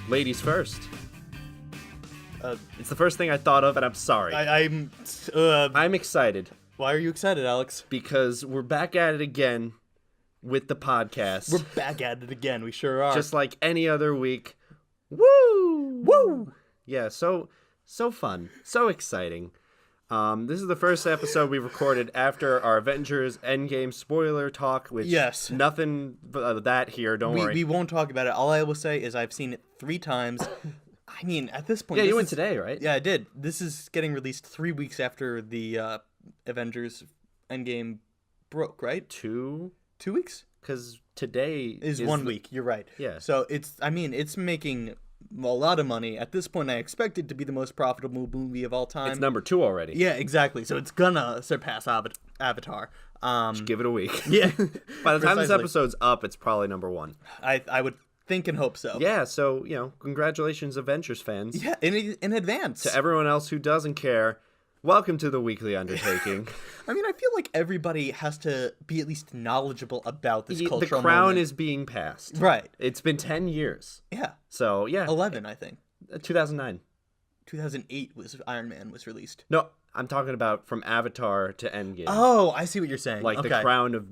Ladies first. It's the first thing I thought of, and I'm sorry. I'm excited. Why are you excited, Alex? Because we're back at it again with the podcast. We're back at it again. We sure are. Just like any other week. Woo! Woo! Yeah, so fun. So exciting. This is the first episode we recorded after our Avengers Endgame spoiler talk, which nothing but that here, don't worry. We won't talk about it. All I will say is I've seen it 3 times. I mean, at this point... Yeah, you went today, right? Yeah, I did. This is getting released 3 weeks after the Avengers Endgame broke, right? 2 weeks? Because today is 1 week. You're right. Yeah. So it's making a lot of money. At this point, I expect it to be the most profitable movie of all time. It's number 2 already. Yeah, exactly. So it's gonna surpass Avatar. Just give it a week. Yeah. By the time this episode's up, it's probably number 1. I would think and hope so. Yeah, so, congratulations, Avengers fans. Yeah, in advance. To everyone else who doesn't care, welcome to the weekly Undertaking. I mean, I feel like everybody has to be at least knowledgeable about this cultural The crown moment. is being passed. Right. It's been 10 years. Yeah. So, yeah. 11, I think. 2009. 2008 was Iron Man was released. No, I'm talking about from Avatar to Endgame. Oh, I see what you're saying. Like the crown of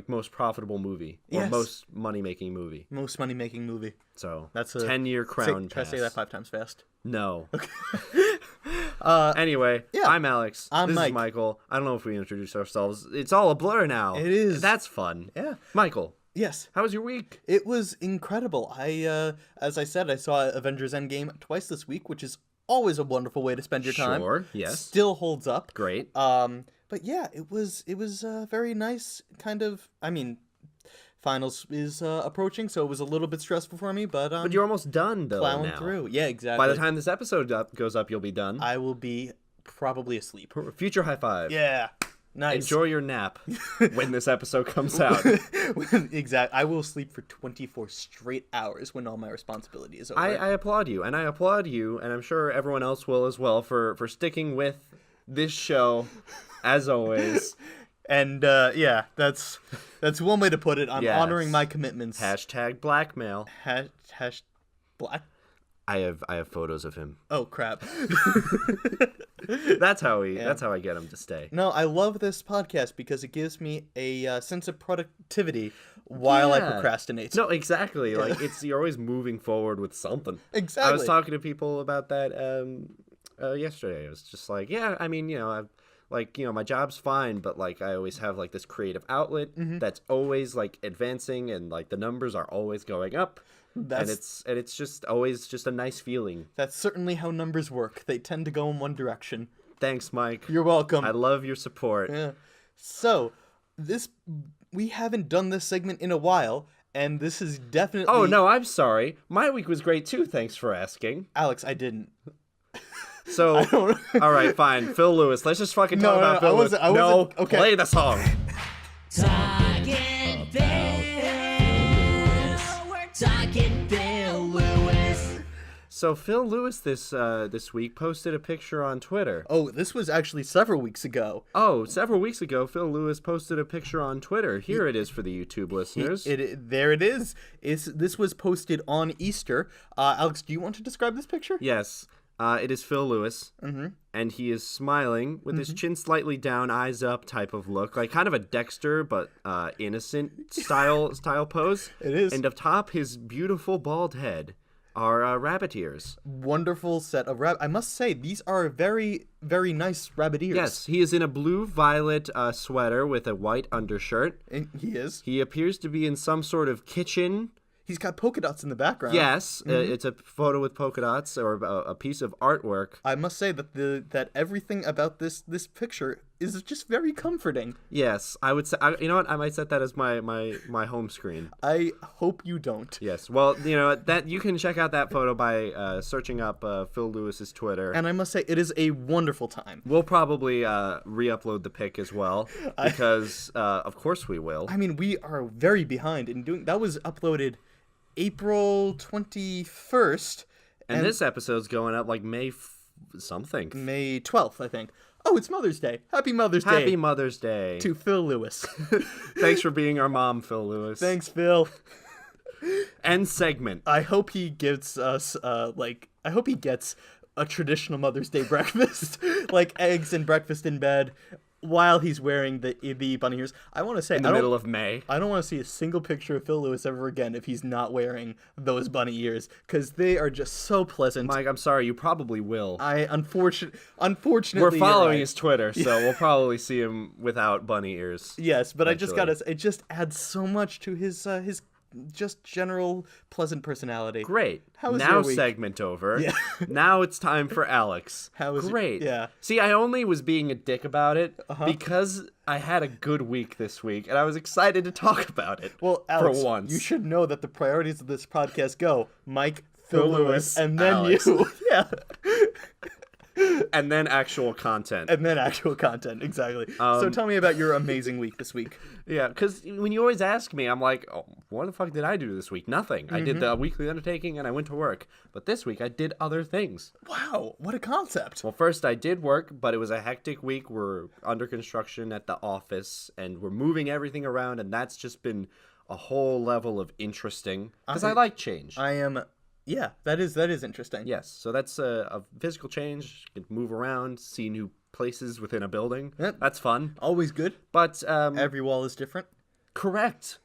most profitable movie. Or Yes. most money-making movie. Most money-making movie. So, that's a 10-year crown Try to say that 5 times fast. No. Okay. Anyway, yeah. I'm Alex. I'm this Mike. is Michael. I don't know if we introduced ourselves. It's all a blur now. It is. That's fun. Yeah. Michael. Yes. How was your week? It was incredible. As I said, I saw Avengers Endgame twice this week, which is always a wonderful way to spend your time. Sure, yes. Still holds up. Great. But yeah, it was very nice kind of, finals is approaching, so it was a little bit stressful for me, but you're almost done though. Plowing now. through. Yeah, exactly. By the time this episode goes up, you'll be done. I will be probably asleep. Future high five. Yeah. Nice. Enjoy your nap when this episode comes out. Exactly. I will sleep for 24 straight hours when all my responsibility is over. I applaud you, and I'm sure everyone else will as well, for sticking with this show, as always. And, yeah, that's one way to put it. I'm honoring my commitments. Hashtag blackmail. Black? I have photos of him. Oh, crap. That's how I get him to stay. No, I love this podcast because it gives me a sense of productivity while I procrastinate. No, exactly. Yeah. Like you're always moving forward with something. Exactly. I was talking to people about that yesterday. It was just like, my job's fine, but like I always have like this creative outlet that's always like advancing, and like the numbers are always going up. And it's just always just a nice feeling. That's certainly how numbers work. They tend to go in one direction. Thanks, Mike. You're welcome. I love your support. Yeah. So, we haven't done this segment in a while, and this is definitely... Oh, no, I'm sorry. My week was great, too. Thanks for asking. Alex, I didn't. So, all right, fine. Phil Lewis. Let's just fucking talk about Phil Lewis. Okay. Play the song. Talking Phil Lewis. So Phil Lewis this week posted a picture on Twitter. Oh, this was actually several weeks ago. Oh, several weeks ago, Phil Lewis posted a picture on Twitter. Here it is for the YouTube listeners. There it is. This was posted on Easter. Alex, do you want to describe this picture? Yes. It is Phil Lewis, and he is smiling with his chin slightly down, eyes up type of look, like kind of a Dexter but innocent style pose. It is. And up top, his beautiful bald head are rabbit ears. Wonderful set of rabbit. I must say, these are very, very nice rabbit ears. Yes, he is in a blue-violet sweater with a white undershirt. And he is. He appears to be in some sort of kitchen. He's got polka dots in the background. Yes, it's a photo with polka dots, or a piece of artwork. I must say that that everything about this picture is just very comforting. Yes, I would say. You know what? I might set that as my home screen. I hope you don't. Yes. Well, that you can check out that photo by searching up Phil Lewis's Twitter. And I must say, it is a wonderful time. We'll probably re-upload the pic as well, because of course we will. I mean, we are very behind in doing. That was uploaded April 21st. And this episode's going up like May 12th, I think. Oh, it's Mother's Day. Happy Mother's Day. Happy Mother's Day. To Phil Lewis. Thanks for being our mom, Phil Lewis. Thanks, Phil. End segment. I hope he gets us, I hope he gets a traditional Mother's Day breakfast, like eggs and breakfast in bed, while he's wearing the bunny ears. I want to say, In the middle of May. I don't want to see a single picture of Phil Lewis ever again if he's not wearing those bunny ears, because they are just so pleasant. Mike, I'm sorry, you probably will. Unfortunately, we're following his Twitter, so we'll probably see him without bunny ears. Yes, but eventually. it just adds so much to his just general pleasant personality. Great. How was now your week? segment over. Yeah. Now it's time for Alex. How was Great. Yeah. See, I only was being a dick about it because I had a good week this week, and I was excited to talk about it. Well, Alex, for once. you should know that the priorities of this podcast go Mike, Phil Lewis, and then Alex. you. Yeah. And then actual content. And then actual content, exactly. So tell me about your amazing week this week. Yeah, because when you always ask me, I'm like, oh, what the fuck did I do this week? Nothing. I did the weekly Undertaking, and I went to work. But this week, I did other things. Wow, what a concept. Well, first, I did work, but it was a hectic week. We're under construction at the office, and we're moving everything around, and that's just been a whole level of interesting, because I like change. Yeah, that is interesting. Yes, so that's a physical change. You can move around, see new places within a building. Yep. That's fun. Always good. But Every wall is different. correct.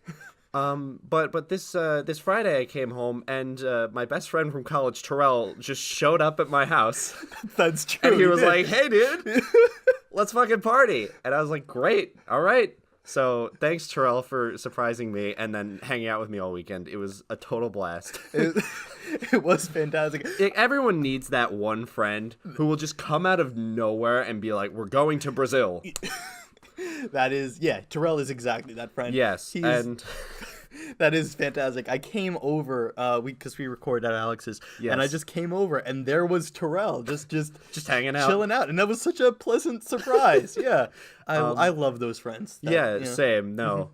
But this Friday I came home and my best friend from college, Terrell, just showed up at my house. That's true. And he was like, "Hey, dude, let's fucking party." And I was like, "Great, all right." So thanks, Terrell, for surprising me and then hanging out with me all weekend. It was a total blast. It was fantastic. Everyone needs that one friend who will just come out of nowhere and be like, "We're going to Brazil." That is, yeah, Terrell is exactly that friend. Yes, and that is fantastic. I came over because we record at Alex's, Yes. and I just came over, and there was Terrell just hanging out, chilling out, and that was such a pleasant surprise. Yeah, I love those friends. Same. No.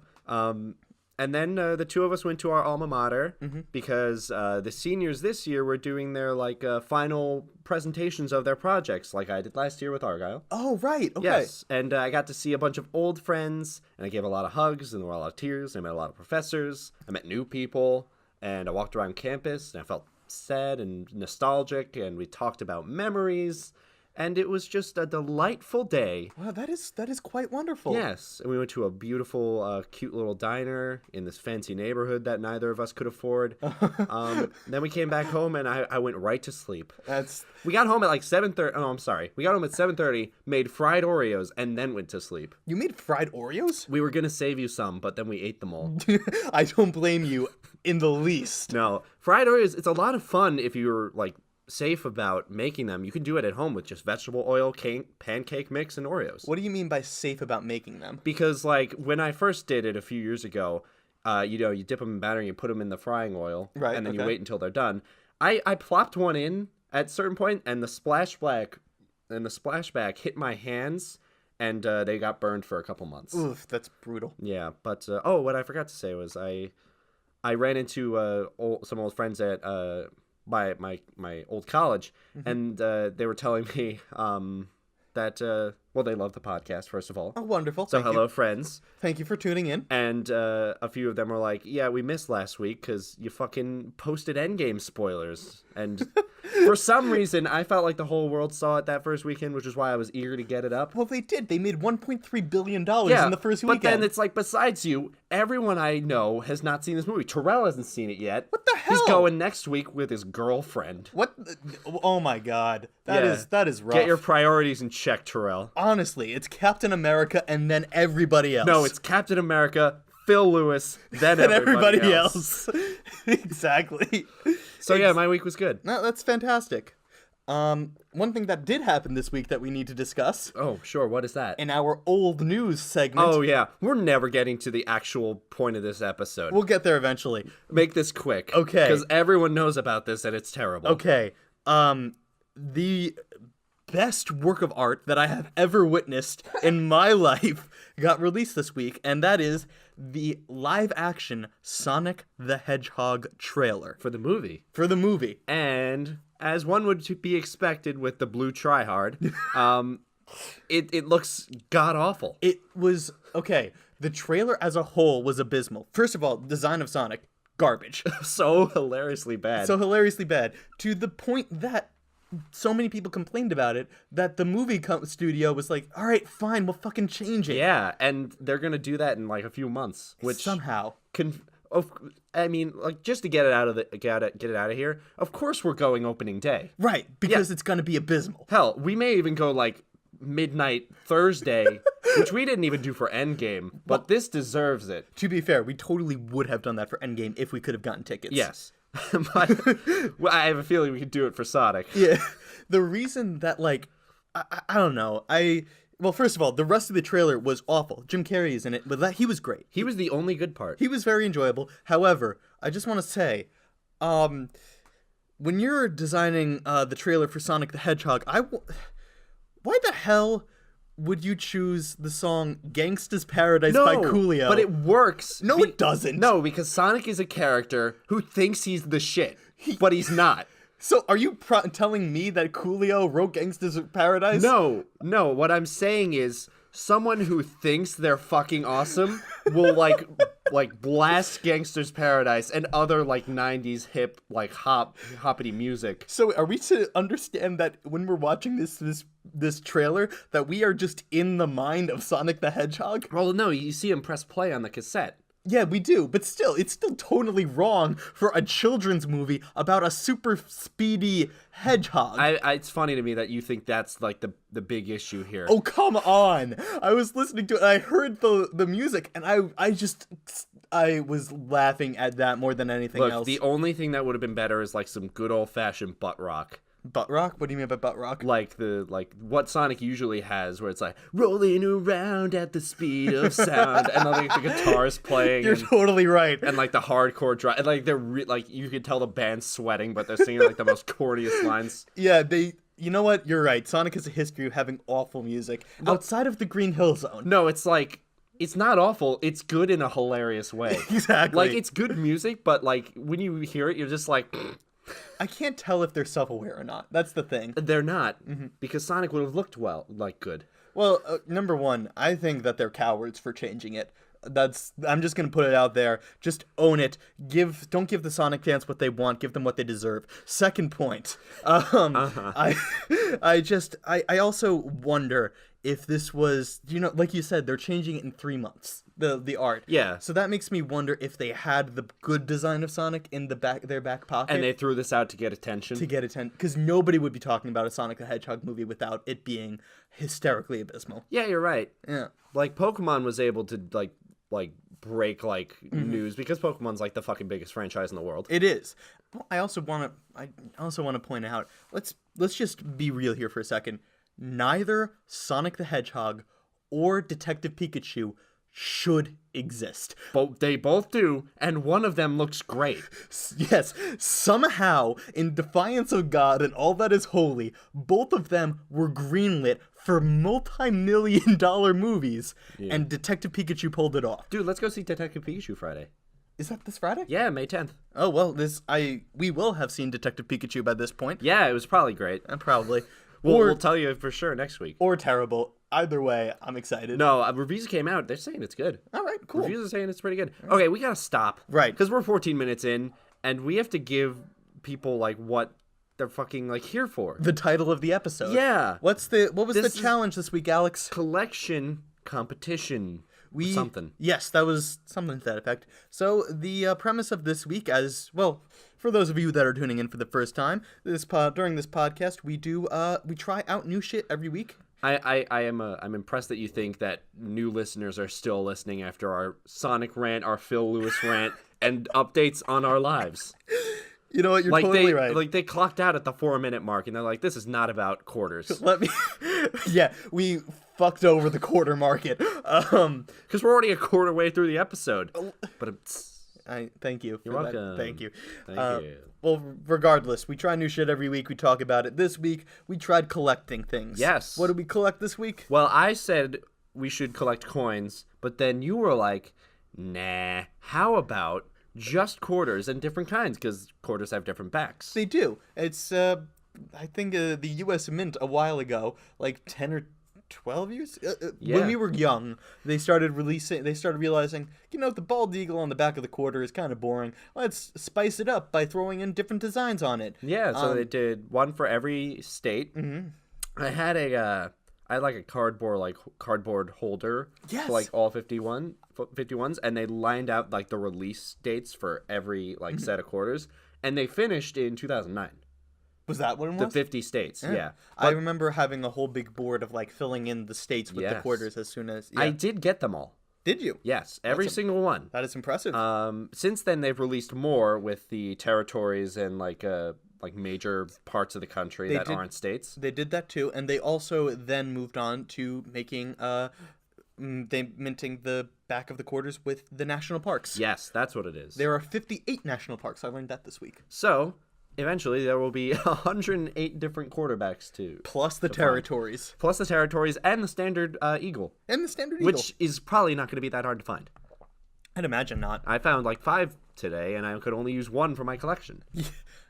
And then the two of us went to our alma mater because the seniors this year were doing their final presentations of their projects, like I did last year with Argyle. Oh, right. Okay. Yes, and I got to see a bunch of old friends, and I gave a lot of hugs, and there were a lot of tears. And I met a lot of professors. I met new people, and I walked around campus, and I felt sad and nostalgic, and we talked about memories. And it was just a delightful day. Wow, that is quite wonderful. Yes, and we went to a beautiful, cute little diner in this fancy neighborhood that neither of us could afford. Then we came back home, and I went right to sleep. We got home at like 7:30. Oh, I'm sorry. We got home at 7:30, made fried Oreos, and then went to sleep. You made fried Oreos? We were gonna save you some, but then we ate them all. I don't blame you in the least. No, fried Oreos. It's a lot of fun if you're safe about making them. You can do it at home with just vegetable oil, pancake mix, and Oreos. What do you mean by safe about making them? Because when I first did it a few years ago, you dip them in batter and you put them in the frying oil, right? And then you wait until they're done. I plopped one in at a certain point, and the splashback hit my hands, and they got burned for a couple months. Oof, that's brutal. Yeah, but what I forgot to say was I ran into some old friends at my old college, and they were telling me that they love the podcast, first of all. Oh, wonderful. So hello, friends. Thank you for tuning in. And a few of them were like, "Yeah, we missed last week because you fucking posted Endgame spoilers." And for some reason, I felt like the whole world saw it that first weekend, which is why I was eager to get it up. Well, they did. They made $1.3 billion in the first weekend. But then it's like, besides you, everyone I know has not seen this movie. Terrell hasn't seen it yet. What the hell? He's going next week with his girlfriend. What? Oh my God. That is rough. Get your priorities in check, Terrell. Honestly, it's Captain America and then everybody else. No, it's Captain America, Phil Lewis, then everybody else. Exactly. So yeah, my week was good. No, that's fantastic. One thing that did happen this week that we need to discuss. Oh, sure. What is that? In our old news segment. Oh, yeah. We're never getting to the actual point of this episode. We'll get there eventually. Make this quick. Okay. Because everyone knows about this and it's terrible. Okay. The best work of art that I have ever witnessed in my life got released this week, and that is the live-action Sonic the Hedgehog trailer. For the movie. And as one would be expected with the blue tryhard, it looks god-awful. It was, okay, the trailer as a whole was abysmal. First of all, design of Sonic, garbage. So hilariously bad. So hilariously bad, to the point that so many people complained about it that the movie studio was like, all right, fine, we'll fucking change it. Yeah, and they're gonna do that in like a few months, which Somehow. I mean, like, just to get it out of here. Of course, we're going opening day. Right, because it's gonna be abysmal. Hell, we may even go like midnight Thursday, which we didn't even do for Endgame, but this deserves it. To be fair, we totally would have done that for Endgame if we could have gotten tickets. Yes. But well, I have a feeling we could do it for Sonic. Yeah. The reason that, like, I don't know. Well, first of all, the rest of the trailer was awful. Jim Carrey is in it, but he was great. He was the only good part. He was very enjoyable. However, I just want to say, when you're designing the trailer for Sonic the Hedgehog, why the hell would you choose the song Gangsta's Paradise by Coolio? But it works. No, it doesn't. No, because Sonic is a character who thinks he's the shit, but he's not. So are you telling me that Coolio wrote Gangsta's Paradise? No. What I'm saying is someone who thinks they're fucking awesome will like blast Gangsta's Paradise and other like 90s hip like hoppity music. So are we to understand that when we're watching this trailer that we are just in the mind of Sonic the Hedgehog? Well, no, you see him press play on the cassette. Yeah, we do, but still, it's still totally wrong for a children's movie about a super speedy hedgehog. It's funny to me that you think that's like the big issue here. Oh, come on! I was listening to it, and I heard the music, and I was laughing at that more than anything else. The only thing that would have been better is like some good old-fashioned butt rock. Butt rock? What do you mean by butt rock? Like what Sonic usually has, where it's like rolling around at the speed of sound, and like the guitar's playing. You're totally right. And like the hardcore drum, and like they're like you could tell the band's sweating, but they're singing like the most corniest lines. Yeah, you know what? You're right. Sonic has a history of having awful music outside of the Green Hill Zone. No, it's like. It's not awful. It's good in a hilarious way. Exactly. Like, it's good music, but, like, when you hear it, you're just like... I can't tell if they're self-aware or not. That's the thing. They're not, because Sonic would have looked good. Well, number one, I think that they're cowards for changing it. I'm just gonna put it out there. Just own it. Don't give the Sonic fans what they want. Give them what they deserve. Second point. I also wonder if this was, like you said, they're changing it in 3 months. The art. Yeah. So that makes me wonder if they had the good design of Sonic in their back pocket. And they threw this out to get attention. Because nobody would be talking about a Sonic the Hedgehog movie without it being hysterically abysmal. Yeah, you're right. Yeah. Like Pokemon was able to like break news because Pokemon's like the fucking biggest franchise in the world. It is. I also want to point out. Let's just be real here for a second. Neither Sonic the Hedgehog or Detective Pikachu should exist. But they both do, and one of them looks great. Yes, somehow, in defiance of God and all that is holy, both of them were greenlit for multi-million-dollar movies, and Detective Pikachu pulled it off. Dude, let's go see Detective Pikachu Friday. Is that this Friday? Yeah, May 10th. Oh, well, we will have seen Detective Pikachu by this point. Yeah, it was probably great. Probably. We'll tell you for sure next week. Or terrible. Either way, I'm excited. No, reviews came out. They're saying it's good. All right, cool. Reviews are saying it's pretty good. Okay, we gotta stop. Right. Because we're 14 minutes in, and we have to give people, like, what they're fucking, like, here for. The title of the episode. Yeah. What was the challenge this week, Alex? Collection competition. Something. Yes, that was something to that effect. So the premise of this week, as well, for those of you that are tuning in for the first time, during this podcast, we try out new shit every week. I'm impressed that you think that new listeners are still listening after our Sonic rant, our Phil Lewis rant, and updates on our lives. You know what? You're totally right. Like, they clocked out at the 4-minute mark, and they're like, this is not about quarters. Yeah, we fucked over the quarter market. Because we're already a quarter way through the episode. But thank you. You're welcome. Thank you. Thank you. Well, regardless, we try new shit every week. We talk about it. This week, we tried collecting things. Yes. What did we collect this week? Well, I said we should collect coins, but then you were like, nah, how about just quarters and different kinds, because quarters have different backs. They do. It's, I think the U.S. Mint a while ago, like 10 or 12 years? Yeah. When we were young, they started realizing, the bald eagle on the back of the quarter is kind of boring. Let's spice it up by throwing in different designs on it. Yeah, so they did one for every state. Mm-hmm. I had a cardboard holder Yes. for like all 51s, and they lined out like the release dates for every like set of quarters, and they finished in 2009. Was that what it was? The 50 states, yeah. I remember having a whole big board of like filling in the states with the Yes. quarters as soon as. I did get them all. Did you? Yes, every single one. That is impressive. Since then, they've released more with the territories and like major parts of the country that aren't states. They did that too, and they also then moved on to making minting the back of the quarters with the national parks. Yes, that's what it is. There are 58 national parks. I learned that this week. So eventually, there will be 108 different quarterbacks plus the territories, plus the territories and the standard eagle, and the standard eagle, which is probably not going to be that hard to find. I'd imagine not. I found like 5 today, and I could only use 1 for my collection.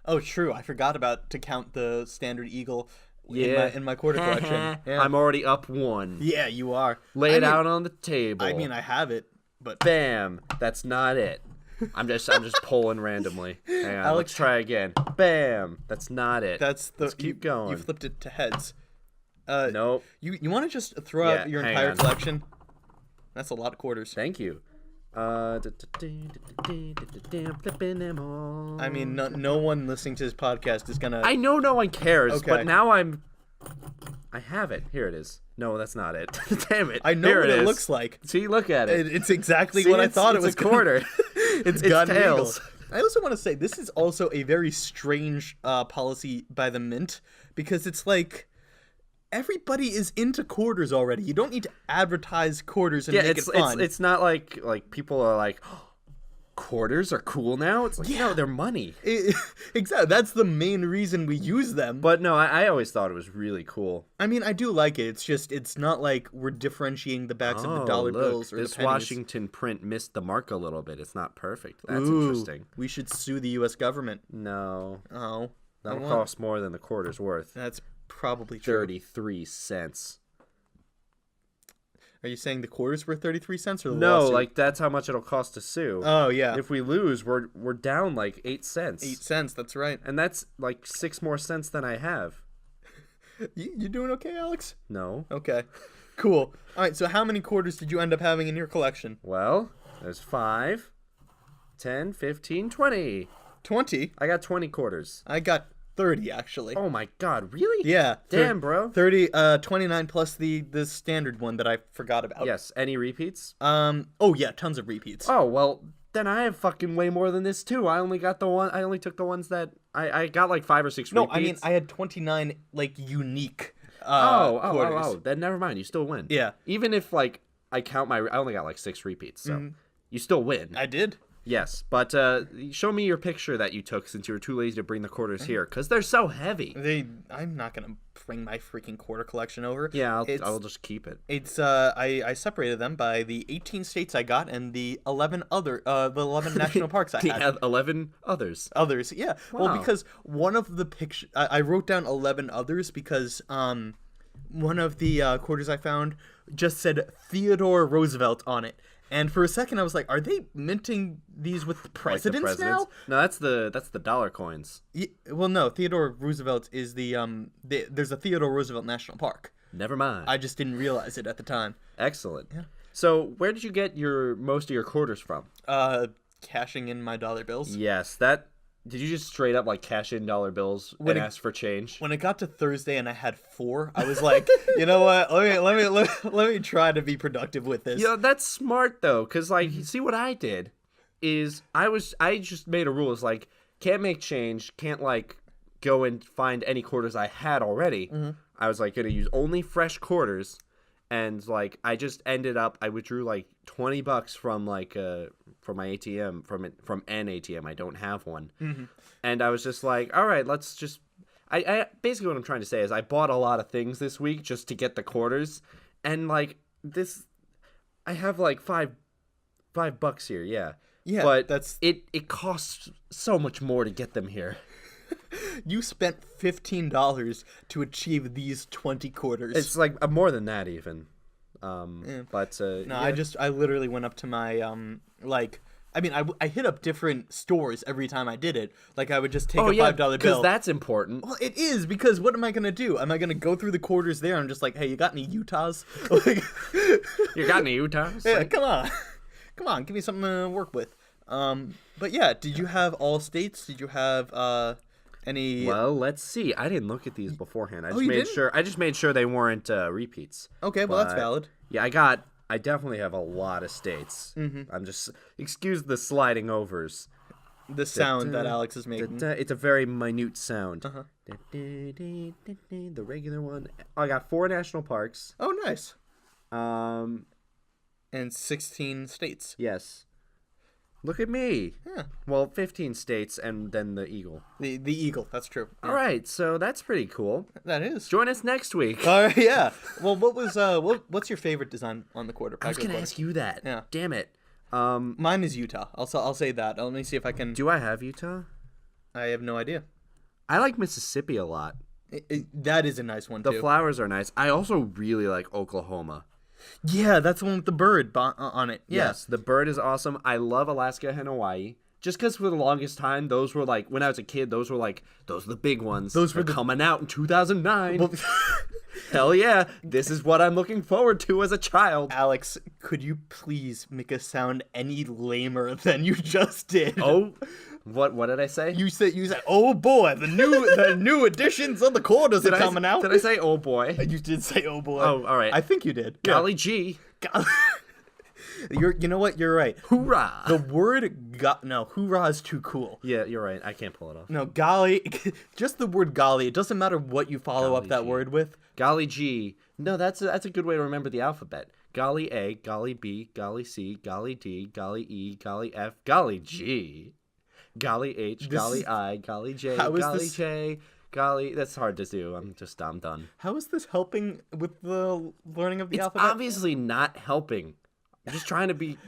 Oh, true. I forgot to count the standard eagle in my quarter collection. Yeah. I'm already up 1. Yeah, you are. Lay it out on the table. I mean, I have it, but bam, that's not it. I'm just pulling randomly. Hang on, Alex, let's try again. Bam, that's not it. Let's keep going. You flipped it to heads. Nope. You want to just throw out your entire collection? That's a lot of quarters. Thank you. Flipping them all. I mean, no one listening to this podcast is gonna. I know no one cares, Okay. but now I have it. Here it is. No, that's not it. Damn it. I know Here what it is. looks like. See, look at it. It's exactly what I thought it was. It's a quarter. It's got tails. I also want to say this is also a very strange policy by the Mint, because it's like everybody is into quarters already. You don't need to advertise quarters and make it fun. It's not like people are like, oh, quarters are cool now. It's like, no, they're money. Exactly. That's the main reason we use them. But no, I always thought it was really cool. I mean, I do like it. It's not like we're differentiating the backs of the dollar bills or the pennies. This Washington print missed the mark a little bit. It's not perfect. That's interesting. We should sue the U.S. government. No. Oh. That'll cost more than the quarter's worth. That's probably true. 33 cents. Are you saying the quarters were 33 cents or the No, lawsuit? like that's how much it'll cost to sue. Oh, yeah. If we lose, we're down like 8 cents. 8 cents, that's right. And that's like 6 more cents than I have. You doing okay, Alex? No. Okay. Cool. All right, so how many quarters did you end up having in your collection? Well, there's 5, 10, 15, 20. 20? I got 20 quarters. I got 30, actually. Oh my god, really? Yeah. Damn, bro. 30, 29 plus the standard one that I forgot about. Yes. Any repeats? Oh yeah, tons of repeats. Oh, well, then I have fucking way more than this too. I only took the ones that I got like 5 or 6 repeats. No, I mean I had 29 like unique quarters. Oh, then never mind. You still win. Yeah. Even if like I only got like 6 repeats, so you still win. I did. Yes, but show me your picture that you took since you were too lazy to bring the quarters here, because they're so heavy. I'm not gonna bring my freaking quarter collection over. Yeah, I'll just keep it. It's I separated them by the 18 states I got and the 11 national parks I had. 11 others. Others, yeah. Wow. Well, because one of the pictures I wrote down 11 others because one of the quarters I found just said Theodore Roosevelt on it. And for a second, I was like, "Are they minting these with presidents now?" No, that's the dollar coins. Well, no. Theodore Roosevelt is there's a Theodore Roosevelt National Park. Never mind. I just didn't realize it at the time. Excellent. Yeah. So, where did you get most of your quarters from? Cashing in my dollar bills. Yes, Did you just straight up like cash in dollar bills and ask for change? When it got to Thursday and I had 4, I was like, you know what? Let me try to be productive with this. Yeah, that's smart though, because like, see what I did is I just made a rule. It's like can't make change, can't like go and find any quarters I had already. I was like gonna use only fresh quarters, and like I just ended up I withdrew like $20 from like from my ATM from an ATM. I don't have one. And I was just like, all right, let's just I basically what I'm trying to say is I bought a lot of things this week just to get the quarters, and like this I have like $5 here, yeah. Yeah, but that's it costs so much more to get them here. You spent $15 to achieve these 20 quarters. It's like more than that even. But No, yeah. I literally went up to my I hit up different stores every time I did it. Like I would just take a $5 bill. Because that's important. Well, it is, because what am I gonna do? Am I gonna go through the quarters there and just like, hey, you got any Utahs? Like, You got any Utahs? yeah, come on, give me something to work with. But yeah, did you have all states? Did you have any? Well, let's see. I didn't look at these beforehand. I just you made didn't? sure. I just made sure they weren't repeats. Okay, well that's But, valid. Yeah, I definitely have a lot of states. I'm just excuse the sliding overs. The sound that Alex is making. It's a very minute sound. The regular one. I got 4 national parks. Oh, nice. Um, And 16 states. yes. Look at me. Yeah. Well, 15 states and then the eagle. The eagle. That's true. Yeah. All right, so that's pretty cool. That is. Join us next week. All right. Yeah. Well, what's your favorite design on the quarter? I was gonna ask you that. Yeah. Damn it. Mine is Utah. I'll say that. Let me see if I can. Do I have Utah? I have no idea. I like Mississippi a lot. That is a nice one The too. flowers are nice. I also really like Oklahoma. Yeah, that's the one with the bird on it. Yeah. Yes, the bird is awesome. I love Alaska and Hawaii. Just because for the longest time, those were like, when I was a kid, those are the big ones. Those were They're coming out in 2009. Hell yeah, this is what I'm looking forward to as a child. Alex, could you please make us sound any lamer than you just did? Oh, what did I say? You said, oh boy, the new editions of the quarters are coming out. Did I say oh boy? You did say oh boy. Oh, all right. I think you did. Golly gee. You know what? You're right. Hoorah. The word hoorah is too cool. Yeah, you're right. I can't pull it off. No, golly, just the word golly. It doesn't matter what you follow Golly up that gee. word with. Golly G. No, that's a good way to remember the alphabet. Golly A, Golly B, Golly C, Golly D, Golly E, Golly F, Golly G, Golly H, Golly I, Golly J, How is Golly this- J, Golly. That's hard to do. I'm done. How is this helping with the learning of the It's alphabet? obviously not helping. I'm just trying to be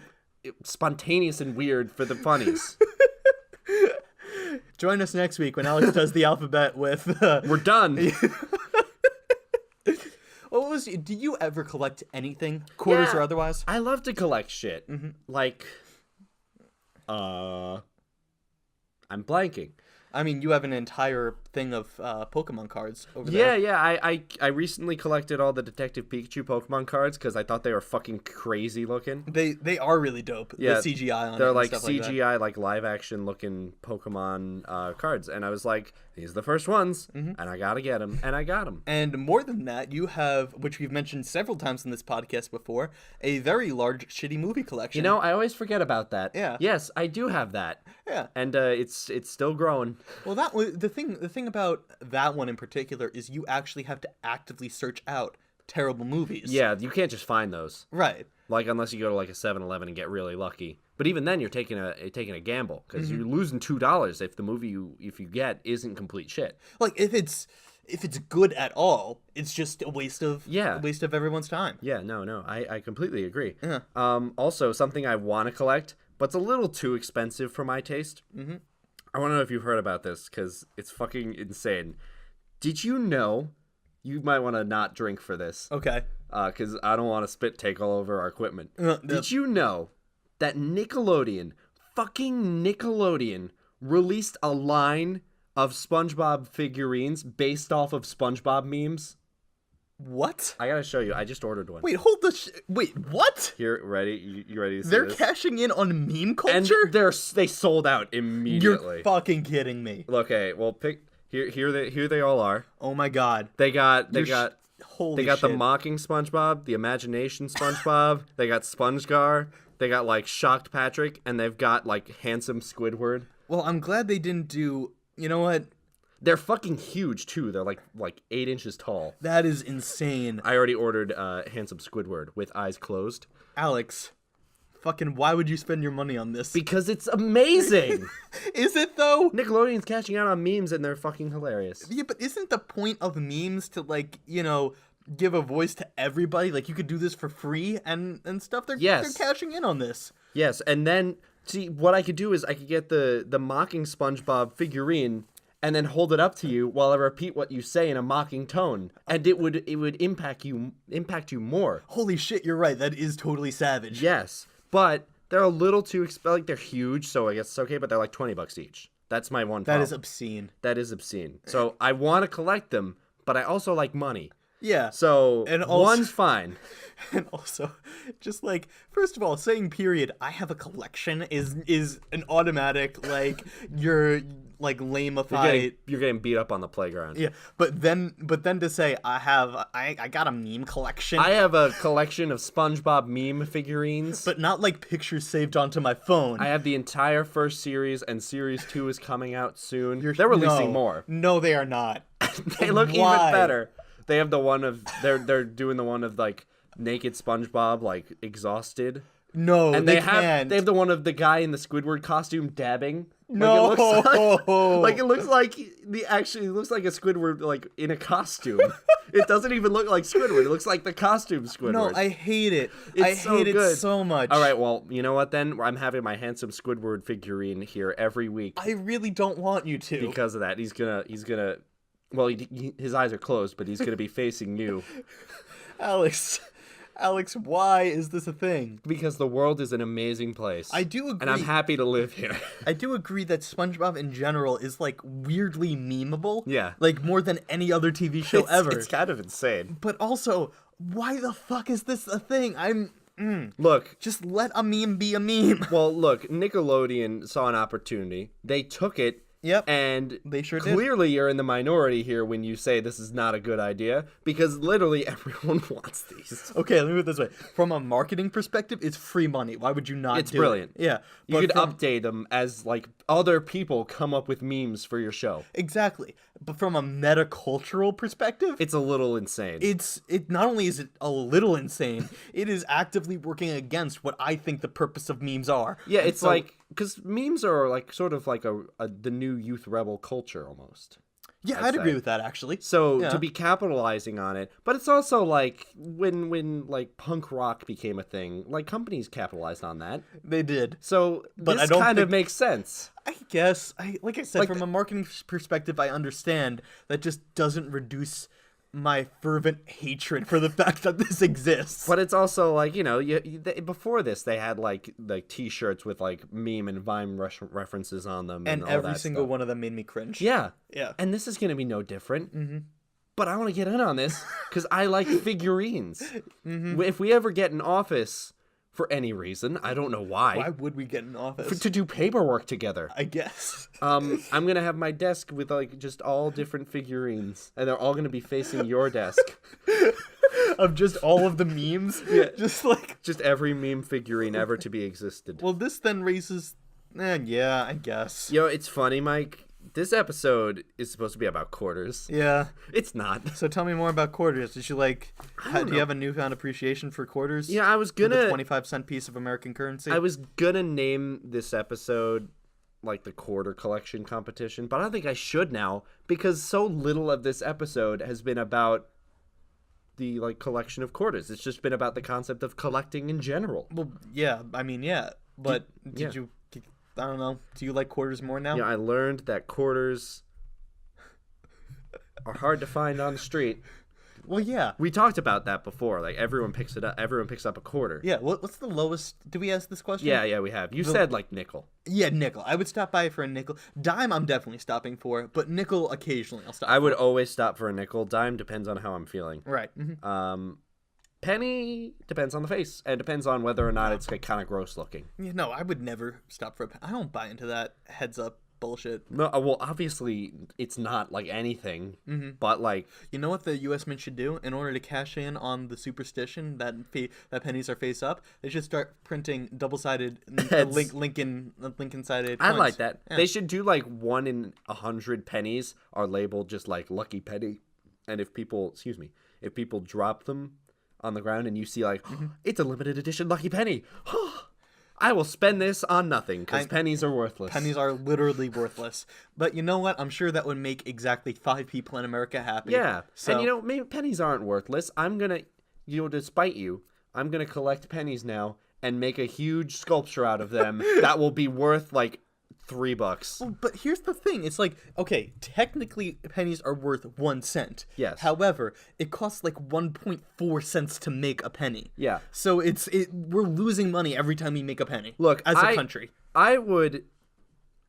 spontaneous and weird for the funnies. Join us next week when Alex does the alphabet with. We're done. Do you ever collect anything, quarters Yeah. or otherwise? I love to collect shit. Like, I'm blanking. I mean, you have an entire thing of Pokemon cards over there. Yeah. I recently collected all the Detective Pikachu Pokemon cards because I thought they were fucking crazy looking. They are really dope. Yeah, the CGI on it. They're and like stuff like that. CGI, like live action looking Pokemon cards, and I was like, these are the first ones, and I gotta get them, and I got them. And more than that, you have, which we've mentioned several times in this podcast before, a very large shitty movie collection. You know, I always forget about that. Yeah. Yes, I do have that. Yeah. And it's still growing. Well, that was the thing about that one in particular is you actually have to actively search out terrible movies. Yeah, you can't just find those. Right. Like unless you go to like a 7-Eleven and get really lucky. But even then, you're taking a gamble because you're losing $2 if the movie if you get isn't complete shit. Like if it's good at all, it's just a waste of everyone's time. Yeah, no, I completely agree. Yeah. Also, something I want to collect, but it's a little too expensive for my taste. I want to know if you've heard about this because it's fucking insane. Did you know? You might want to not drink for this. Okay. Because I don't want to spit take all over our equipment. No. Did you know that fucking Nickelodeon, released a line of SpongeBob figurines based off of SpongeBob memes? What? I gotta show you. I just ordered one. Wait, hold the wait, what? Here, ready? You ready to see They're this? cashing in on meme And culture? they sold out immediately. You're fucking kidding me. Okay, well, pick here they all are. Oh my god. They got Holy the shit. mocking SpongeBob, the imagination SpongeBob. They got SpongeGar. They got like shocked Patrick, and they've got like handsome Squidward. Well, I'm glad they didn't do. You know what? They're fucking huge too. They're like 8 inches tall. That is insane. I already ordered handsome Squidward with eyes closed. Alex, fucking why would you spend your money on this? Because it's amazing. Is it though? Nickelodeon's cashing out on memes and they're fucking hilarious. Yeah, but isn't the point of memes to give a voice to everybody? Like you could do this for free and stuff. They're cashing in on this. Yes, and then see what I could do is I could get the mocking SpongeBob figurine and then hold it up to you while I repeat what you say in a mocking tone, and it would impact you more. Holy shit, you're right. That is totally savage. Yes, but they're a little too like they're huge, so I guess it's okay. But they're like $20 each. That's my one problem. That is obscene. That is obscene. So I want to collect them, but I also like money. Yeah. So And also- one's fine. And also, just like, first of all, saying period, I have a collection is an automatic, like, you're like lame-ified. You're getting beat up on the playground. Yeah, but then to say I got a meme collection. I have a collection of SpongeBob meme figurines. but not like pictures saved onto my phone. I have the entire first series, and series 2 is coming out soon. They're releasing more. No, they are not. They look Why? even better. They have the one of they're doing the one of like naked SpongeBob, like exhausted. No, And they have can't. they have the one of the guy in the Squidward costume dabbing. No. Like it looks like it looks like a Squidward like in a costume. It doesn't even look like Squidward. It looks like the costume Squidward. No, I hate it. It's I so hate good. it so much. All right, well, you know what then? I'm having my handsome Squidward figurine here every week I really don't want you to. because of that. He's gonna well, his eyes are closed, but he's gonna be facing you. Alex, why is this a thing? Because the world is an amazing place. I do agree. And I'm happy to live here. I do agree that SpongeBob in general is like weirdly memeable. Yeah. Like more than any other TV show ever. It's kind of insane. But also, why the fuck is this a thing? Look, Just let a meme be a meme. well, look, Nickelodeon saw an opportunity. They took it. Yep. And They sure did. clearly you're in the minority here when you say this is not a good idea, because literally everyone wants these. Okay, let me put it this way. From a marketing perspective, it's free money. Why would you not It's do brilliant. it? Yeah. You but could from- update them as like other people come up with memes for your show. Exactly. But from a metacultural perspective, It's a little insane. it not only is it a little insane, it is actively working against what I think the purpose of memes are. Yeah, And it's so- like because memes are like sort of like the new youth rebel culture almost. Yeah, I'd I'd agree say. with that actually. So Yeah. to be capitalizing on it, but it's also like when like punk rock became a thing, like companies capitalized on that. They did. So But this I don't kind of think- makes sense. I guess like I said, Like from a marketing perspective, I understand that just doesn't reduce my fervent hatred for the fact that this exists. But it's also like, you know, before this they had like T-shirts with like meme and Vine references on them, and all every that single stuff. one of them made me cringe. Yeah, Yeah. and this is gonna be no different. Mm-hmm. But I want to get in on this because I like figurines. Mm-hmm. If we ever get an office for any reason, I don't know Why would we get an office? to do paperwork together. I guess. I'm gonna have my desk with like just all different figurines, and they're all gonna be facing your desk. Of just all of the memes. Yeah. Just like. Just every meme figurine ever to be existed. Well, this then raises. Yeah, I guess. Yo, it's funny, Mike. This episode is supposed to be about quarters. Yeah. It's not. So tell me more about quarters. Did you like? Do you have a newfound appreciation for quarters? Yeah, I was The gonna. 25-cent piece of American currency. I was gonna name this episode like the quarter collection competition, but I don't think I should now because so little of this episode has been about the like collection of quarters. It's just been about the concept of collecting in general. Well, yeah. I mean, yeah. But did yeah. you? I don't know. Do you like quarters more now? Yeah, I learned that quarters are hard to find on the street. Well, yeah. We talked about that before. Like everyone picks it up. Everyone picks up a quarter. Yeah. What's the lowest? Did we ask this question? Yeah, we have. You said like nickel. Yeah, nickel. I would stop by for a nickel. Dime, I'm definitely stopping for, but nickel occasionally I'll stop. I would always stop for a nickel. Dime depends on how I'm feeling. Right. Mm-hmm. Penny depends on the face and depends on whether or not it's like kind of gross looking. Yeah, no, I would never stop for a pen. I don't buy into that heads up bullshit. No, well, obviously it's not like anything, but like You know what the U.S. Mint should do in order to cash in on the superstition that that pennies are face up? They should start printing double-sided Lincoln-sided. I coins. like that. Yeah. They should do like 1 in 100 pennies are labeled just like lucky penny, and if people drop them on the ground and you see like it's a limited edition lucky penny. I will spend this on nothing because pennies are worthless. Pennies are literally worthless. But you know what? I'm sure that would make exactly 5 people in America happy. Yeah. So, And you know, maybe pennies aren't worthless. I'm going to, despite you, I'm going to collect pennies now and make a huge sculpture out of them that will be worth like $3. Well, but here's the thing. It's like, okay, technically pennies are worth 1 cent. Yes. However, it costs like 1.4 cents to make a penny. Yeah. So we're losing money every time we make a penny. Look, as a country. I would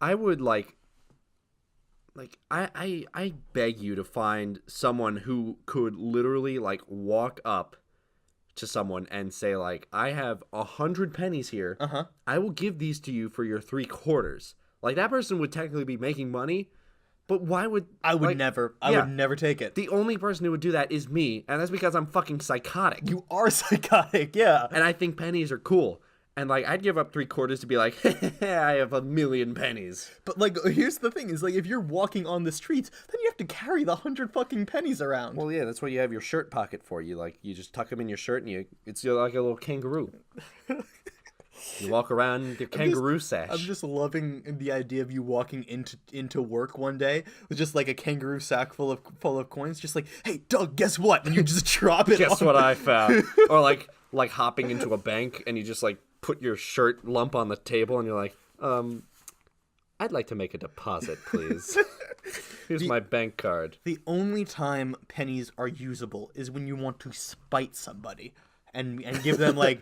I beg you to find someone who could literally like walk up to someone and say like, I have 100 pennies here. I will give these to you for your 3/4. Like, that person would technically be making money, but why would I would never take it. The only person who would do that is me, and that's because I'm fucking psychotic. You are psychotic, yeah. And I think pennies are cool. And, like, I'd give up 3/4 to be like, I have 1,000,000 pennies. But, like, here's the thing, is, like, if you're walking on the streets, then you have to carry the 100 fucking pennies around. Well, yeah, that's what you have your shirt pocket for. You just tuck them in your shirt, and it's like a little kangaroo. You walk around with your kangaroo sash. I'm just loving the idea of you walking into work one day with just like a kangaroo sack full of coins, just like, hey, Doug, guess what? And you just drop it. Guess what I found? Or like hopping into a bank and you just like put your shirt lump on the table and you're like, I'd like to make a deposit, please. Here's my bank card. The only time pennies are usable is when you want to spite somebody. And give them like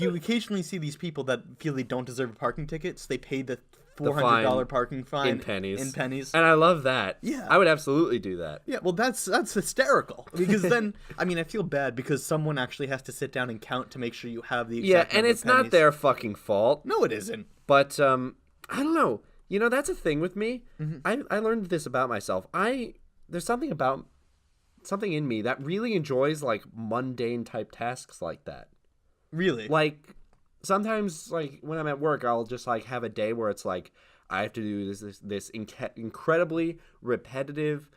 you occasionally see these people that feel they don't deserve a parking ticket, so they pay the $400 parking fine in pennies. And I love that. Yeah, I would absolutely do that. Yeah, well, that's hysterical, because then I mean I feel bad because someone actually has to sit down and count to make sure you have the exact and it's not their fucking fault. No, it isn't. But I don't know. You know, that's a thing with me. I learned this about myself. There's something in me that really enjoys like mundane type tasks like that. Really? Like sometimes like when I'm at work, I'll just like have a day where it's like I have to do this incredibly repetitive,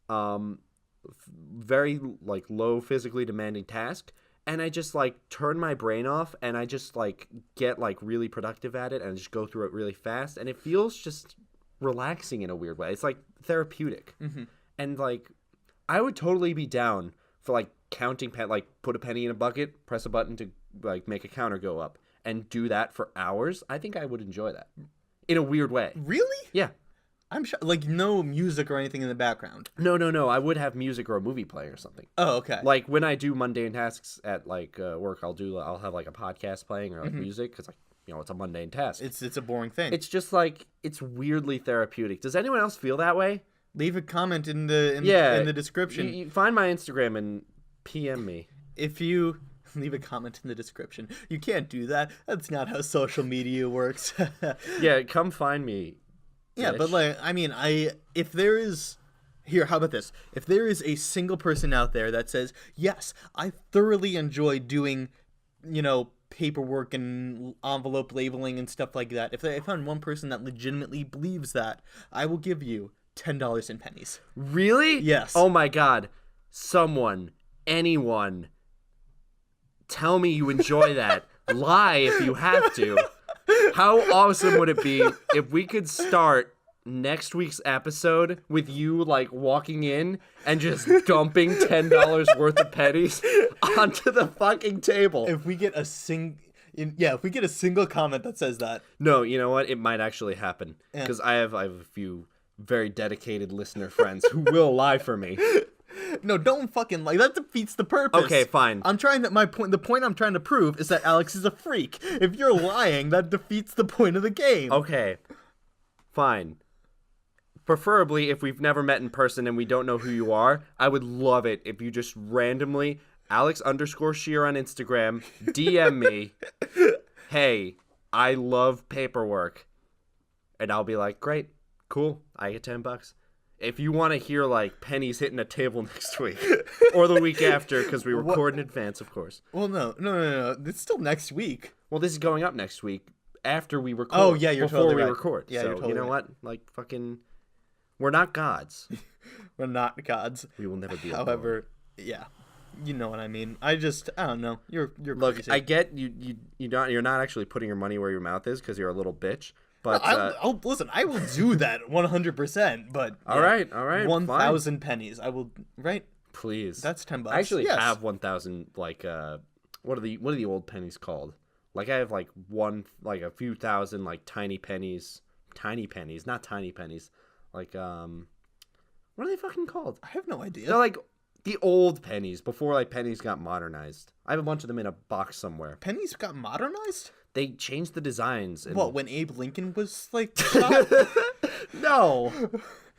very like low physically demanding task, and I just like turn my brain off and I just like get like really productive at it and just go through it really fast, and it feels just relaxing in a weird way. It's like therapeutic. And like I would totally be down for like counting like put a penny in a bucket, press a button to like make a counter go up, and do that for hours. I think I would enjoy that in a weird way. Really? Yeah. I'm sure, like no music or anything in the background. No. I would have music or a movie playing or something. Oh, okay. Like when I do mundane tasks at like work, I'll have like a podcast playing or like music because like it's a mundane task. It's a boring thing. It's just like it's weirdly therapeutic. Does anyone else feel that way? Leave a comment in the description. You find my Instagram and PM me. If you leave a comment in the description, you can't do that. That's not how social media works. Yeah, come find me. Yeah, but like, I mean, if there is here, how about this? If there is a single person out there that says, yes, I thoroughly enjoy doing, paperwork and envelope labeling and stuff like that. If I found one person that legitimately believes that, I will give you $10 in pennies. Really? Yes. Oh my God. Anyone, tell me you enjoy that. Lie if you have to. How awesome would it be if we could start next week's episode with you like walking in and just dumping $10 worth of pennies onto the fucking table? If we get a single comment that says that. No, you know what? It might actually happen because I have a few very dedicated listener friends who will lie for me. No, don't fucking lie. That defeats the purpose. Okay, fine. The point I'm trying to prove is that Alex is a freak. If you're lying, that defeats the point of the game. Okay, fine. Preferably, if we've never met in person and we don't know who you are, I would love it if you just randomly, Alex_Shear on Instagram, DM me, hey, I love paperwork. And I'll be like, great, cool, I get $10. If you want to hear, like, pennies hitting a table next week, or the week after, because we record in advance, of course. Well, no. It's still next week. Well, this is going up next week after we record. Oh, yeah, you're totally right. Before we record. Yeah, so, you're totally you know right. what? Like, fucking, we're not gods. We're not gods. We will never be. However, yeah, you know what I mean. I don't know. You're Look, crazy. I get you're not actually putting your money where your mouth is because you're a little bitch. But listen, I will do that 100%. But all right, 1,000 pennies. I will. Right? Please. That's $10. I actually have 1,000. Like what are the old pennies called? Like I have like a few thousand like tiny pennies tiny pennies, not tiny pennies. Like, what are they fucking called? I have no idea. They're like the old pennies before like pennies got modernized. I have a bunch of them in a box somewhere. Pennies got modernized? They changed the designs. And... What, when Abe Lincoln was like shot? No.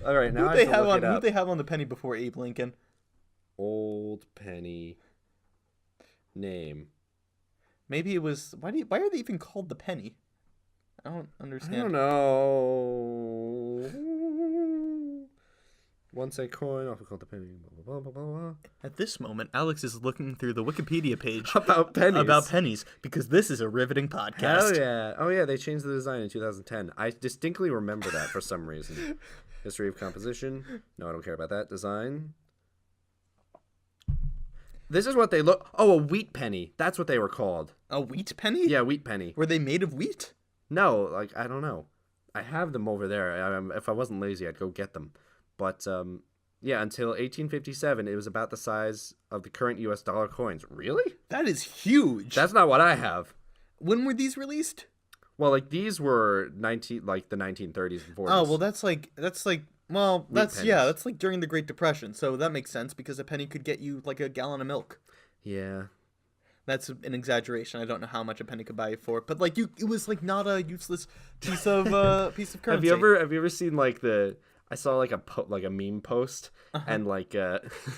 All right, now who'd they have on the penny before Abe Lincoln? Old penny name. Maybe it was. Why are they even called the penny? I don't understand. I don't know. Once a coin, often called the penny. Blah, blah, blah, blah. At this moment, Alex is looking through the Wikipedia page about pennies. Because this is a riveting podcast. Hell yeah! Oh yeah, they changed the design in 2010. I distinctly remember that for some reason. History of composition. No, I don't care about that. Design. This is what they look. Oh, a wheat penny. That's what they were called. A wheat penny? Yeah, wheat penny. Were they made of wheat? No, like I don't know. I have them over there. If I wasn't lazy, I'd go get them. But yeah, until 1857, it was about the size of the current U.S. dollar coins. Really? That is huge. That's not what I have. When were these released? Well, like these were the 1930s and 40s. Oh well, that's like that's like during the Great Depression. So that makes sense because a penny could get you like a gallon of milk. Yeah. That's an exaggeration. I don't know how much a penny could buy you for, but like it was like not a useless piece of currency. Have you ever seen like I saw like a meme post and like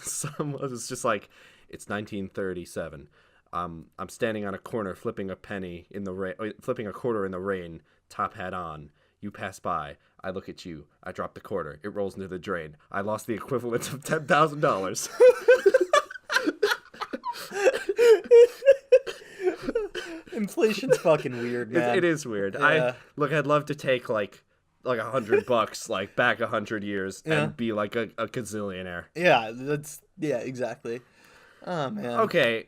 someone was just like, it's 1937. I'm standing on a corner flipping a penny in the rain, flipping a quarter in the rain, top hat on. You pass by. I look at you. I drop the quarter. It rolls into the drain. I lost the equivalent of $10,000. Inflation's fucking weird, man. It is weird. Yeah. I'd love to take like $100 like back 100 years and be like a gazillionaire. Yeah, exactly. Oh man. Okay.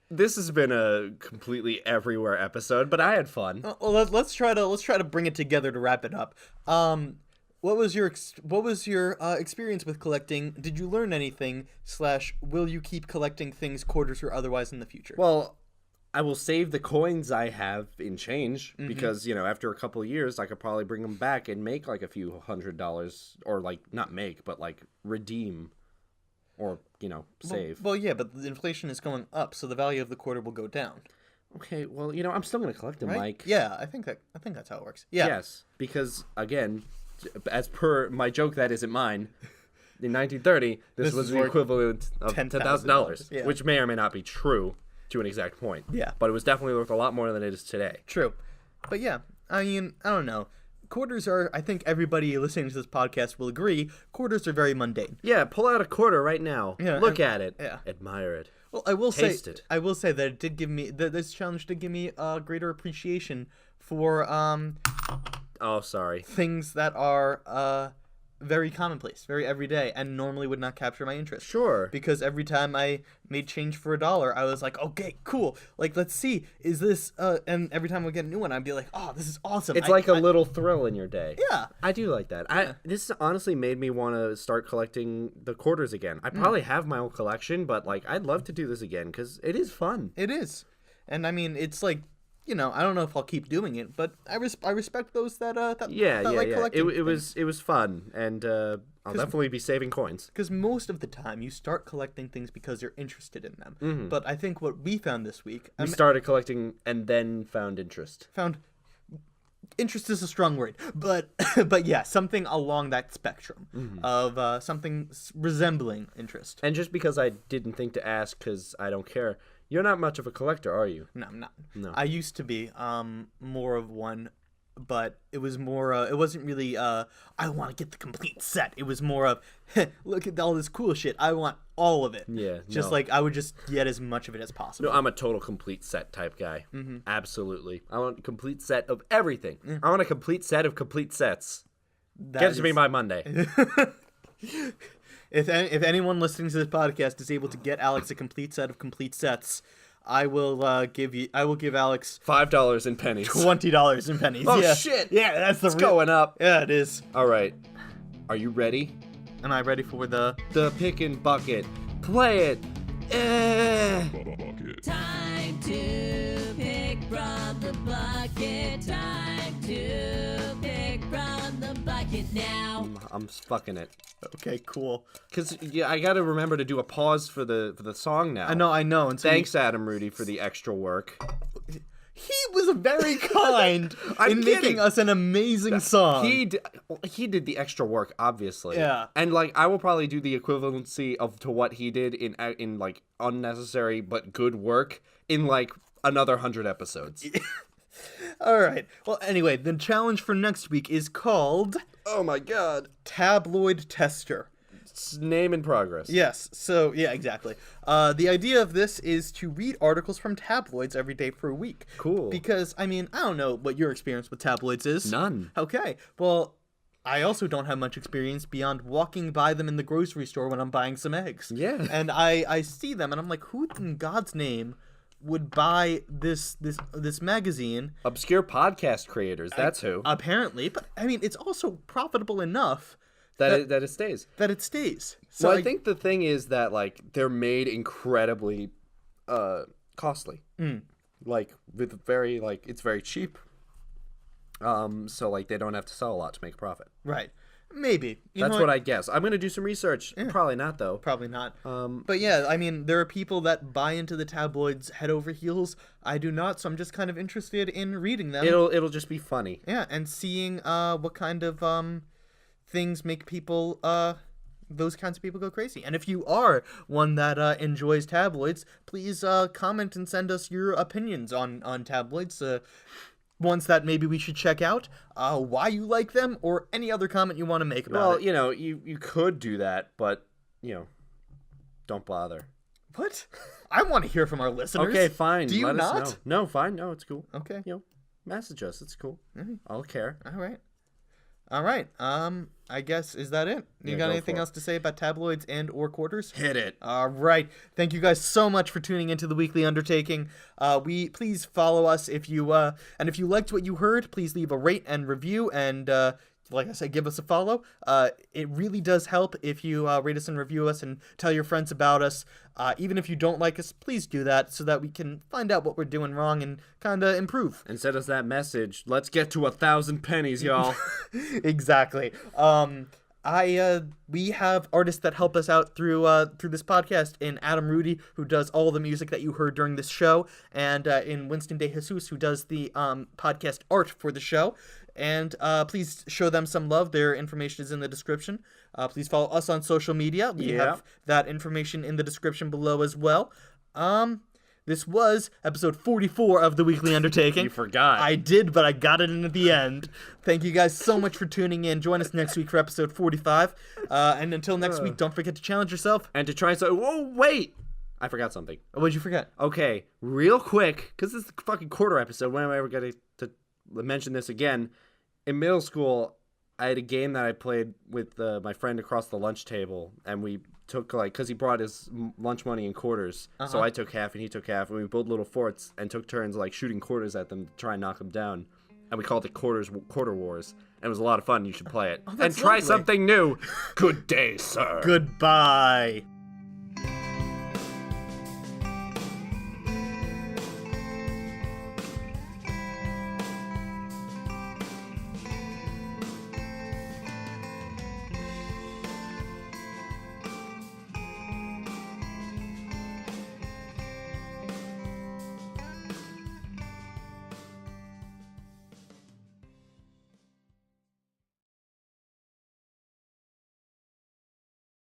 This has been a completely everywhere episode, but I had fun. Well, let's try to bring it together to wrap it up. What was your experience with collecting? Did you learn anything? / will you keep collecting things, quarters or otherwise, in the future? Well, I will save the coins I have in change because, after a couple of years, I could probably bring them back and make like a few $100 or like not make, but like redeem or, save. Well, yeah, but the inflation is going up, so the value of the quarter will go down. Okay, well, I'm still going to collect them, right? Mike. Yeah, I think that's how it works. Yeah. Yes, because again, as per my joke that isn't mine, in 1930, this was the equivalent of $10,000, yeah. Which may or may not be true to an exact point. Yeah. But it was definitely worth a lot more than it is today. True. But yeah, I mean, I don't know. Quarters are, I think everybody listening to this podcast will agree, quarters are very mundane. Yeah, pull out a quarter right now. Yeah, Look at it. Yeah. Admire it. Well, I will Taste it. I will say that it did give me this challenge did give me a greater appreciation for Oh, sorry. things that are very commonplace, very everyday, and normally would not capture my interest. Sure. Because every time I made change for $1, I was like, okay, cool. Like, let's see, is this? And every time I get a new one, I'd be like, oh, this is awesome. It's like a little thrill in your day. Yeah. I do like that. Yeah. This honestly made me want to start collecting the quarters again. I probably have my own collection, but like I'd love to do this again because it is fun. It is. And I mean, it's like, I don't know if I'll keep doing it, but I respect those that like collecting. It was fun, and I'll definitely be saving coins. Because most of the time, you start collecting things because you're interested in them. But I think what we found this week, We started collecting and then found interest. Interest is a strong word, but yeah, something along that spectrum of something resembling interest. And just because I didn't think to ask, because I don't care. You're not much of a collector, are you? No, I'm not. No. I used to be more of one, but it was more. It wasn't really. I want to get the complete set. It was more of, look at all this cool shit. I want all of it. Yeah. Just like I would just get as much of it as possible. No, I'm a total complete set type guy. Absolutely. I want a complete set of everything. I want a complete set of complete sets. Get it to me by Monday. If anyone listening to this podcast is able to get Alex a complete set of complete sets, I will give Alex $5 in pennies. $20 in pennies. Oh yeah. shit! Yeah, that's it's going up. Yeah, it is. All right, are you ready? Am I ready for the pick and bucket? Play it. Time to pick from the bucket. Time to pick from it now. I'm fucking it. Okay, cool. Because I got to remember to do a pause for the song now. I know. And so Thanks, Adam Rudy, for the extra work. he was very kind in making us an amazing song. He did the extra work, obviously. Yeah. And like I will probably do the equivalency to what he did in like unnecessary but good work in like another 100 episodes. All right. Well, anyway, the challenge for next week is called Oh my god. Tabloid Tester. It's name in progress. Yes. So, yeah, exactly. The idea of this is to read articles from tabloids every day for a week. Cool. Because, I mean, I don't know what your experience with tabloids is. None. Okay. Well, I also don't have much experience beyond walking by them in the grocery store when I'm buying some eggs. Yeah. And I see them and I'm like, who in God's name would buy this magazine? Obscure podcast creators, that's who. Apparently. But, I mean, it's also profitable enough That it stays. that it stays. So Well, I think the thing is that like they're made incredibly costly. Like with very like it's very cheap. So like they don't have to sell a lot to make a profit. Right. Maybe. That's what I guess. I'm gonna do some research. Probably not though. Probably not. But yeah, I mean, there are people that buy into the tabloids head over heels. I do not, so I'm just kind of interested in reading them. It'll just be funny. Yeah, and seeing what kind of things make people those kinds of people go crazy. And if you are one that enjoys tabloids, please comment and send us your opinions on tabloids. Ones that maybe we should check out, why you like them, or any other comment you want to make about it. Well, you know, you could do that, but you know, don't bother. What? I want to hear from our listeners. Okay, fine. Do you Let not? us know. No, fine. No, it's cool. Okay. You know, message us. It's cool. I'll care. All right. I guess, is that it? You Yeah, got go anything for it. else to say about tabloids and or quarters? Hit it. All right. Thank you guys so much for tuning into the Weekly Undertaking. We please follow us if you and if you liked what you heard, please leave a rate and review, and like I said, give us a follow. It really does help if you rate us and review us and tell your friends about us. Even if you don't like us, please do that so that we can find out what we're doing wrong and kind of improve. And send us that message. Let's get to 1,000 pennies, y'all. Exactly. We have artists that help us out through this podcast in Adam Rudy, who does all the music that you heard during this show, and in Winston De Jesus, who does the podcast art for the show. And please show them some love. Their information is in the description. Please follow us on social media. We have that information in the description below as well. This was episode 44 of The Weekly Undertaking. You forgot. I did, but I got it in at the end. Thank you guys so much for tuning in. Join us next week for episode 45. And until next week, don't forget to challenge yourself. And to try so. Whoa, wait! I forgot something. What'd you forget? Okay, real quick, because this is the fucking quarter episode. When am I ever going to mention this again? In middle school, I had a game that I played with my friend across the lunch table, and we took, like, because he brought his lunch money in quarters, so I took half and he took half, and we built little forts and took turns, like, shooting quarters at them to try and knock them down, and we called it Quarter Wars, and it was a lot of fun. You should play it. And try lovely. something new. Good day, sir. Goodbye.